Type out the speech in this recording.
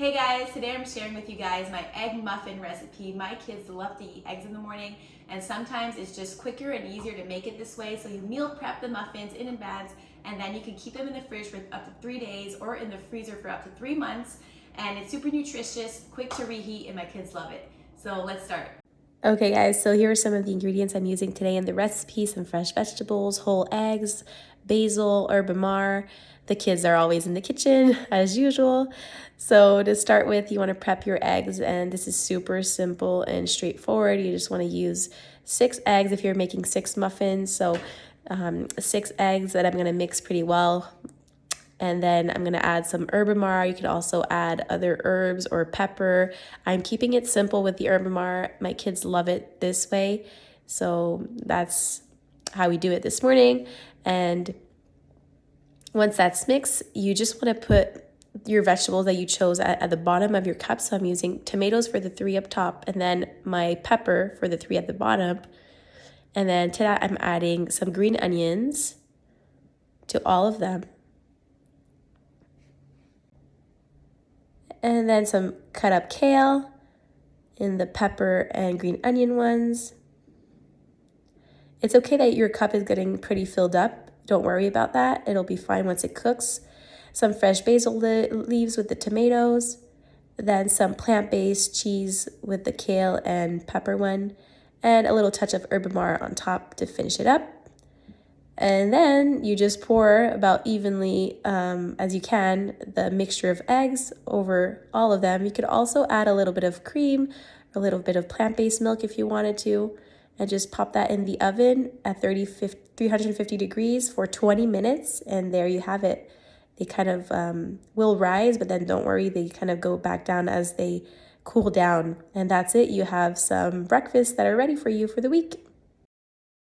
Hey guys, today I'm sharing with you guys my egg muffin recipe. My kids love to eat eggs in the morning, and sometimes it's just quicker and easier to make it this way. So you meal prep the muffins in advance, and then you can keep them in the fridge for up to 3 days or in the freezer for up to 3 months. And it's super nutritious, quick to reheat, and my kids love it. So let's start. Okay guys, so here are some of the ingredients I'm using today in the recipe: some fresh vegetables, whole eggs, basil, herbamare. The kids are always in the kitchen as usual. So to start with, you want to prep your eggs, and this is super simple and straightforward. You just want to use 6 eggs if you're making 6 muffins. So 6 eggs that I'm going to mix pretty well. And then I'm going to add some herbamare. You could also add other herbs or pepper. I'm keeping it simple with the herbamare. My kids love it this way. So that's how we do it this morning. And once that's mixed, you just want to put your vegetables that you chose at the bottom of your cup. So I'm using tomatoes for the 3 up top, and then my pepper for the 3 at the bottom. And then to that, I'm adding some green onions to all of them. And then some cut up kale in the pepper and green onion ones. It's okay that your cup is getting pretty filled up. Don't worry about that. It'll be fine once it cooks. Some fresh basil leaves with the tomatoes. Then some plant-based cheese with the kale and pepper one. And a little touch of herbamare on top to finish it up. And then you just pour about evenly as you can the mixture of eggs over all of them. You could also add a little bit of cream, a little bit of plant-based milk if you wanted to, and just pop that in the oven at 350 degrees for 20 minutes. And there you have it. They kind of will rise, but then don't worry, they kind of go back down as they cool down. And that's it. You have some breakfasts that are ready for you for the week.